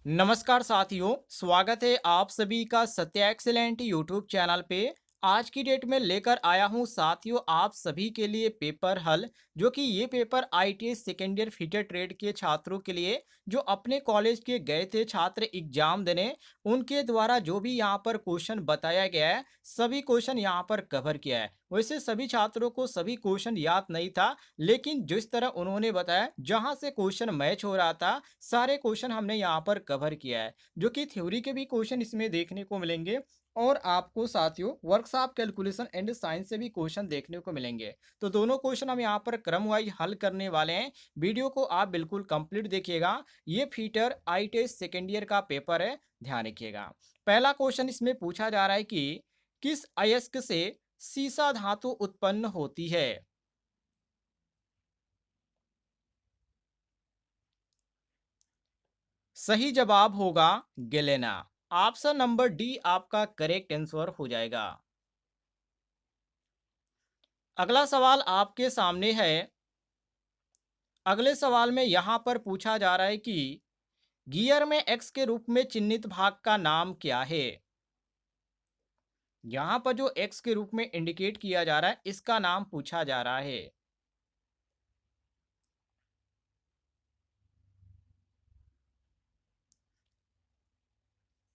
नमस्कार साथियों, स्वागत है आप सभी का सत्या एक्सीलेंट यूट्यूब चैनल पे। आज की डेट में लेकर आया हूँ साथियों आप सभी के लिए पेपर हल, जो कि ये paper ITS second year fitter trade के छात्रों के लिए जो अपने कॉलेज के गए थे छात्र एग्जाम देने, उनके द्वारा जो भी यहाँ पर क्वेश्चन बताया गया है, सभी क्वेश्चन यहाँ पर कवर किया है। वैसे सभी छात्रों को सभी क्वेश्चन याद नहीं था, लेकिन जिस तरह उन्होंने बताया जहां से क्वेश्चन मैच हो रहा था, सारे क्वेश्चन हमने यहाँ पर कवर किया है। जो कि थ्योरी के भी क्वेश्चन इसमें देखने को मिलेंगे और आपको साथियों वर्कशॉप कैलकुलेशन एंड साइंस से भी क्वेश्चन देखने को मिलेंगे। तो दोनों क्वेश्चन हम यहाँ पर क्रम वाइज हल करने वाले हैं। वीडियो को आप बिल्कुल कंप्लीट देखिएगा। ये फीटर आईटीएस सेकेंड ईयर का पेपर है, ध्यान रखिएगा। पहला क्वेश्चन इसमें पूछा जा रहा है कि किस अयस्क से सीसा धातु उत्पन्न होती है। सही जवाब होगा गेलेना। ऑप्शन नंबर डी आपका करेक्ट आंसर हो जाएगा। अगला सवाल आपके सामने है। अगले सवाल में यहां पर पूछा जा रहा है कि गियर में एक्स के रूप में चिन्हित भाग का नाम क्या है। यहां पर जो एक्स के रूप में इंडिकेट किया जा रहा है, इसका नाम पूछा जा रहा है।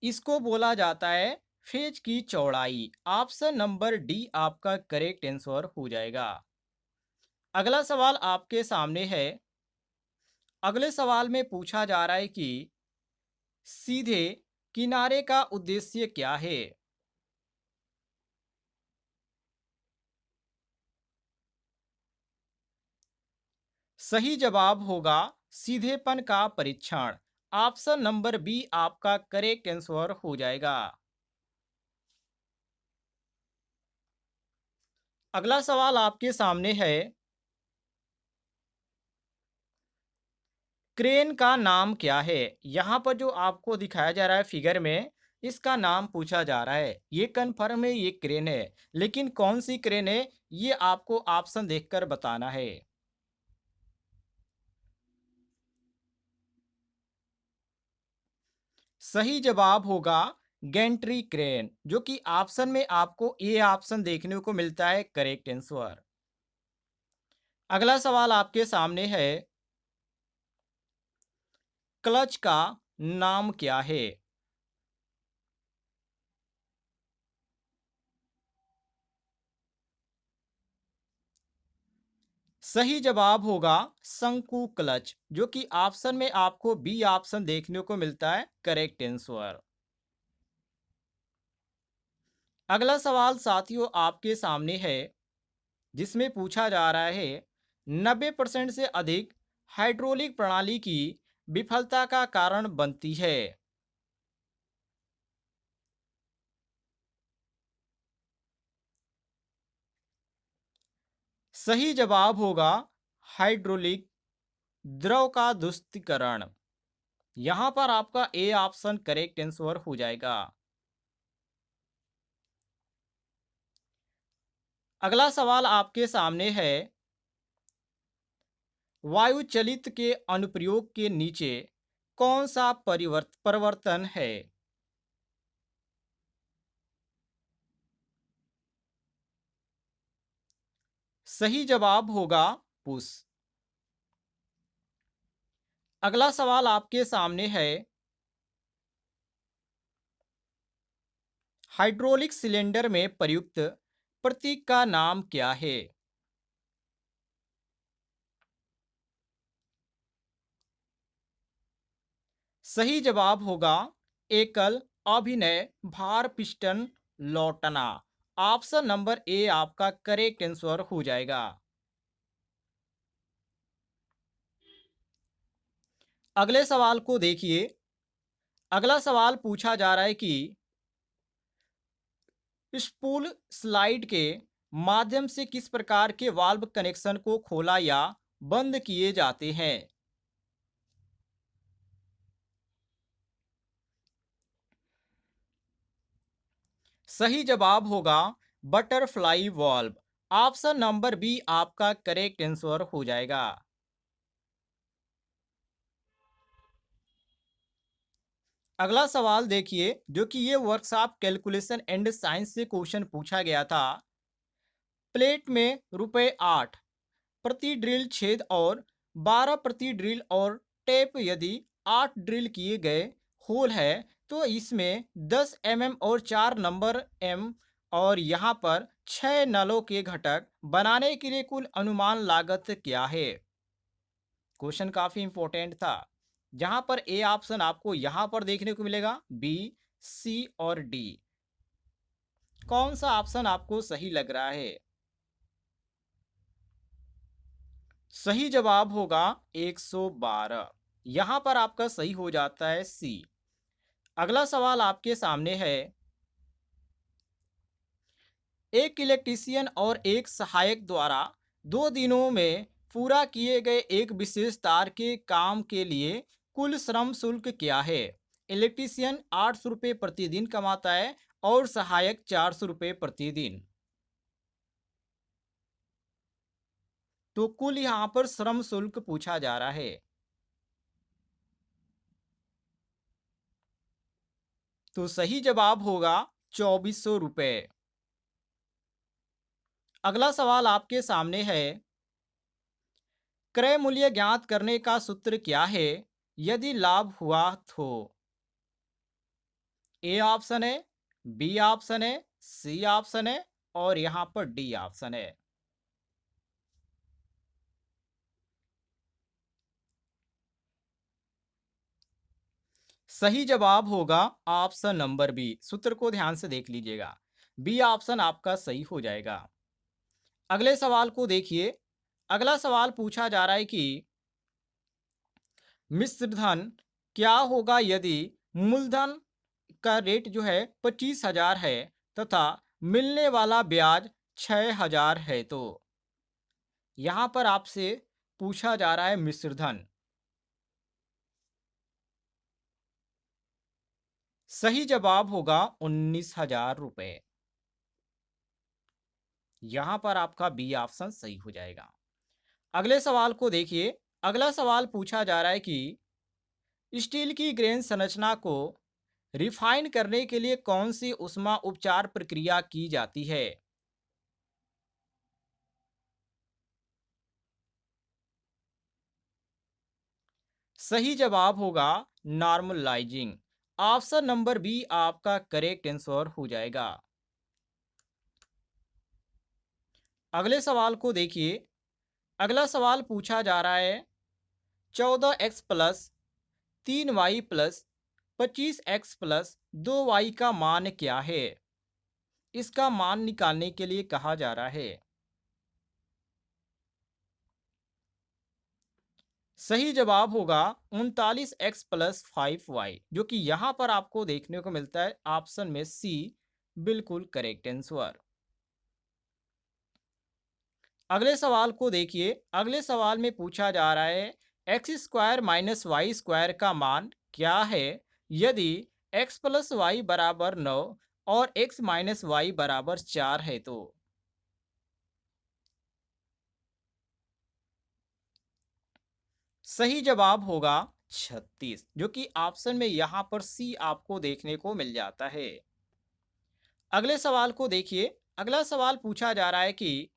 इसको बोला जाता है फेज की चौड़ाई। ऑप्शन नंबर डी आपका करेक्ट आंसर हो जाएगा। अगला सवाल आपके सामने है। अगले सवाल में पूछा जा रहा है कि सीधे किनारे का उद्देश्य क्या है। सही जवाब होगा सीधेपन का परीक्षण। ऑप्शन नंबर बी आपका करेक्ट आंसर हो जाएगा। अगला सवाल आपके सामने है। क्रेन का नाम क्या है। यहाँ पर जो आपको दिखाया जा रहा है फिगर में, इसका नाम पूछा जा रहा है। ये कन्फर्म है ये क्रेन है, लेकिन कौन सी क्रेन है ये आपको ऑप्शन देखकर बताना है। सही जवाब होगा गैंट्री क्रेन, जो कि ऑप्शन में आपको ए ऑप्शन देखने को मिलता है करेक्ट आंसर। अगला सवाल आपके सामने है। क्लच का नाम क्या है। सही जवाब होगा शंकु क्लच, जो कि ऑप्शन में आपको बी ऑप्शन देखने को मिलता है करेक्ट आंसर। अगला सवाल साथियों आपके सामने है, जिसमें पूछा जा रहा है 90% से अधिक हाइड्रोलिक प्रणाली की विफलता का कारण बनती है। सही जवाब होगा हाइड्रोलिक द्रव का दुष्टिकरण। यहां पर आपका ए ऑप्शन करेक्ट आंसर हो जाएगा। अगला सवाल आपके सामने है। वायु चलित के अनुप्रयोग के नीचे कौन सा परिवर्तन है। सही जवाब होगा पुश। अगला सवाल आपके सामने है। हाइड्रोलिक सिलेंडर में प्रयुक्त प्रतीक का नाम क्या है। सही जवाब होगा एकल अभिनय भार पिस्टन लौटना। ऑप्शन नंबर ए आपका करेक्ट आंसर हो जाएगा। अगले सवाल को देखिए। अगला सवाल पूछा जा रहा है कि स्पूल स्लाइड के माध्यम से किस प्रकार के वाल्व कनेक्शन को खोला या बंद किए जाते हैं। सही जवाब होगा butterfly valve. Option number B आपका करेक्ट आंसर हो जाएगा। अगला सवाल देखिए, जो कि ये वर्कशॉप कैलकुलेशन एंड साइंस से क्वेश्चन पूछा गया था। प्लेट में रुपए 8 प्रति ड्रिल छेद और 12 प्रति ड्रिल और टेप यदि 8 ड्रिल किए गए होल है तो इसमें 10 और 4 नंबर एम और यहाँ पर 6 नलों के घटक बनाने के लिए कुल अनुमान लागत क्या है। क्वेश्चन काफी इंपॉर्टेंट था। जहां पर ए ऑप्शन आपको यहां पर देखने को मिलेगा, बी, सी और डी। कौन सा ऑप्शन आपको सही लग रहा है? सही जवाब होगा 112। यहां पर आपका सही हो जाता है सी। अगला सवाल आपके सामने है। एक इलेक्ट्रीशियन और एक सहायक द्वारा 2 दिनों में पूरा किए गए एक विशेष तार के काम के लिए कुल श्रम शुल्क क्या है? इलेक्ट्रीशियन 800 रुपये प्रतिदिन कमाता है और सहायक 400 रुपये प्रतिदिन। तो कुल यहाँ पर श्रम शुल्क पूछा जा रहा है। तो सही जवाब होगा 2400 रुपये। अगला सवाल आपके सामने है। क्रय मूल्य ज्ञात करने का सूत्र क्या है यदि लाभ हुआ तो? ए ऑप्शन है, बी ऑप्शन है, सी ऑप्शन है और यहां पर डी ऑप्शन है। सही जवाब होगा ऑप्शन नंबर बी। सूत्र को ध्यान से देख लीजिएगा, बी ऑप्शन आपका सही हो जाएगा। अगले सवाल को देखिए। अगला सवाल पूछा जा रहा है कि मिश्र धन क्या होगा यदि मूलधन का रेट जो है 25,000 है तथा मिलने वाला ब्याज 6,000 है। तो यहां पर आपसे पूछा जा रहा है मिश्र धन। सही जवाब होगा 19,000 रुपये। यहां पर आपका बी ऑप्शन सही हो जाएगा। अगले सवाल को देखिए। अगला सवाल पूछा जा रहा है कि स्टील की ग्रेन संरचना को रिफाइन करने के लिए कौन सी उष्मा उपचार प्रक्रिया की जाती है? सही जवाब होगा नॉर्मलाइजिंग। ऑप्शन नंबर बी आपका करेक्ट आंसर हो जाएगा। अगले सवाल को देखिए। अगला सवाल पूछा जा रहा है। 14x plus 3y plus 25x plus 2y का मान क्या है? इसका मान निकालने के लिए कहा जा रहा है। सही जवाब होगा 39x प्लस 5y, जो कि यहां पर आपको देखने को मिलता है ऑप्शन में सी बिल्कुल करेक्ट आंसर। अगले सवाल को देखिए। अगले सवाल में पूछा जा रहा है x square minus y square का मान क्या है यदि x प्लस वाई बराबर 9 और x माइनस वाई बराबर 4 है। तो सही जवाब होगा 36, जो कि ऑप्शन में यहां पर सी आपको देखने को मिल जाता है। अगले सवाल को देखिए। अगला सवाल पूछा जा रहा है कि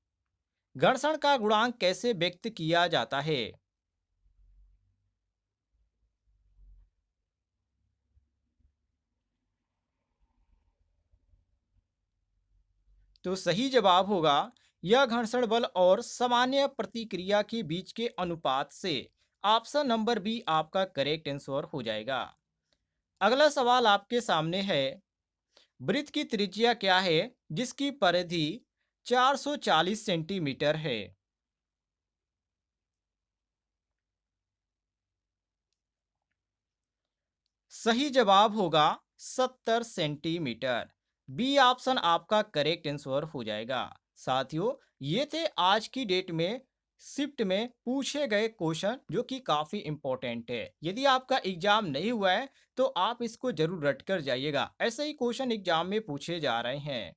घर्षण का गुणांक कैसे व्यक्त किया जाता है? तो सही जवाब होगा यह घर्षण बल और सामान्य प्रतिक्रिया के बीच के अनुपात से। ऑप्शन नंबर बी आपका करेक्ट आंसर हो जाएगा। अगला सवाल आपके सामने है। वृत्त की त्रिज्या क्या है जिसकी परिधि 440 सेंटीमीटर है? सही जवाब होगा 70 सेंटीमीटर। बी ऑप्शन आपका करेक्ट आंसर हो जाएगा। साथियों, ये थे आज की डेट में शिफ्ट में पूछे गए क्वेश्चन, जो कि काफी इंपॉर्टेंट है। यदि आपका एग्जाम नहीं हुआ है तो आप इसको जरूर रट कर जाइएगा। ऐसे ही क्वेश्चन एग्जाम में पूछे जा रहे हैं।